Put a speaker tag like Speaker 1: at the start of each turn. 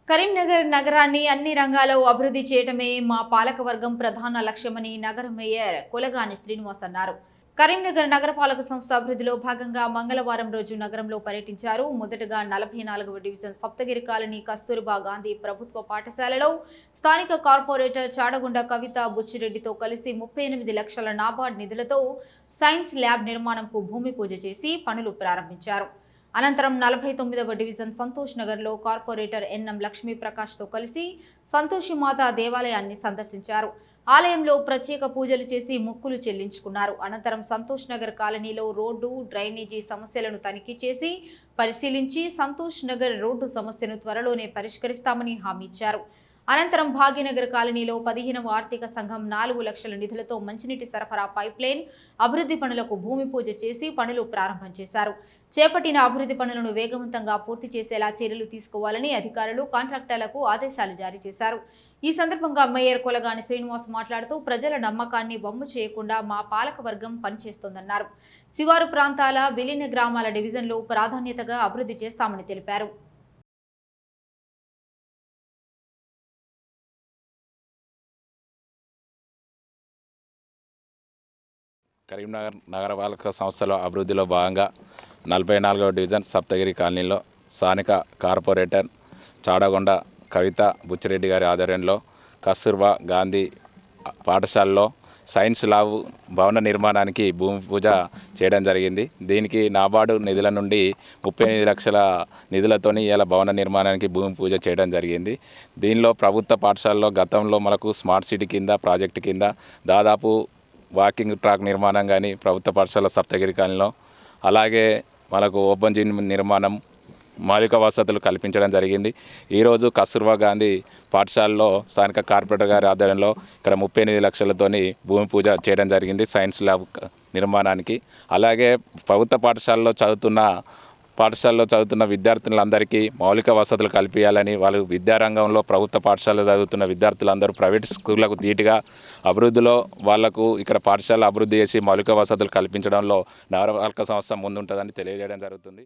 Speaker 1: కరీంనగర్ నగరాన్ని అన్ని రంగాల్లో అభివృద్ధి చేయటమే మా పాలకవర్గం ప్రధాన లక్ష్యమని నగర మేయర్ కులగాని శ్రీనివాస్ అన్నారు. కరీంనగర్ నగరపాలక సంస్థ అభివృద్ధిలో భాగంగా మంగళవారం రోజు నగరంలో పర్యటించారు. మొదటగా 44వ డివిజన్ సప్తగిరి కాలనీ కస్తూర్బా గాంధీ ప్రభుత్వ పాఠశాలలో స్థానిక కార్పొరేటర్ చాడగుండ కవిత బుచ్చిరెడ్డితో కలిసి 38 లక్షల నాబార్డ్ నిధులతో సైన్స్ ల్యాబ్ నిర్మాణంకు భూమి పూజ చేసి పనులు ప్రారంభించారు. అనంతరం 49వ డివిజన్ సంతోష్ నగర్లో కార్పొరేటర్ ఎన్ఎం లక్ష్మీ ప్రకాష్తో కలిసి సంతోషిమాత దేవాలయాన్ని సందర్శించారు. ఆలయంలో ప్రత్యేక పూజలు చేసి మొక్కులు చెల్లించుకున్నారు. అనంతరం సంతోష్ నగర్ కాలనీలో రోడ్డు, డ్రైనేజీ సమస్యలను తనిఖీ చేసి పరిశీలించి సంతోష్ నగర్ రోడ్డు సమస్యను త్వరలోనే పరిష్కరిస్తామని హామీ ఇచ్చారు. అనంతరం భాగ్యనగర్ కాలనీలో 15వ ఆర్థిక సంఘం 4 లక్షల నిధులతో మంచినీటి సరఫరా పైప్లైన్ అభివృద్ధి పనులకు భూమి పూజ చేసి పనులు ప్రారంభం చేశారు. చేపట్టిన అభివృద్ధి పనులను వేగవంతంగా పూర్తి చేసేలా చర్యలు తీసుకోవాలని అధికారులు, కాంట్రాక్టర్లకు ఆదేశాలు జారీ చేశారు. ఈ సందర్భంగా మేయర్ కులగాని శ్రీనివాస్ మాట్లాడుతూ ప్రజల నమ్మకాన్ని వమ్ము చేయకుండా మా పాలకవర్గం పనిచేస్తోందన్నారు. శివారు ప్రాంతాల విలీన గ్రామాల డివిజన్లో ప్రాధాన్యతగా అభివృద్ధి చేస్తామని తెలిపారు.
Speaker 2: కరీంనగర్ నగరపాలక సంస్థలో అభివృద్ధిలో భాగంగా 44వ డివిజన్ సప్తగిరి కాలనీలో స్థానిక కార్పొరేటర్ చాడగొండ కవిత బుచ్చిరెడ్డి గారి ఆధ్వర్యంలో కస్తూర్బా గాంధీ పాఠశాలలో సైన్స్ ల్యాబ్ భవన నిర్మాణానికి భూమి పూజ చేయడం జరిగింది. దీనికి నాబార్డు నిధుల నుండి 38 లక్షల నిధులతోని ఇలా భవన నిర్మాణానికి భూమి పూజ చేయడం జరిగింది. దీనిలో ప్రభుత్వ పాఠశాలలో గతంలో మనకు స్మార్ట్ సిటీ కింద ప్రాజెక్టు కింద దాదాపు వాకింగ్ ట్రాక్ నిర్మాణం కానీ ప్రభుత్వ పాఠశాల సప్తగిరి కాలనీలో, అలాగే మనకు ఓపెన్ జిమ్ నిర్మాణం, మౌలిక వసతులు కల్పించడం జరిగింది. ఈరోజు కస్తూర్బా గాంధీ పాఠశాలలో స్థానిక కార్పొరేటర్ గారి ఆధ్వర్యంలో ఇక్కడ 38 లక్షలతోని భూమి పూజ చేయడం జరిగింది సైన్స్ ల్యాబ్ నిర్మాణానికి. అలాగే ప్రభుత్వ పాఠశాలలో చదువుతున్న విద్యార్థులందరికీ మౌలిక వసతులు కల్పించాలని, వాళ్ళు విద్యారంగంలో ప్రభుత్వ పాఠశాలలో చదువుతున్న విద్యార్థులందరూ ప్రైవేట్ స్కూళ్లకు ధీటుగా అభివృద్ధిలో వాళ్లకు ఇక్కడ పాఠశాల అభివృద్ధి చేసి మౌలిక వసతులు కల్పించడంలో నగరపాలక సంస్థ ముందుంటుందని తెలియజేయడం జరుగుతుంది.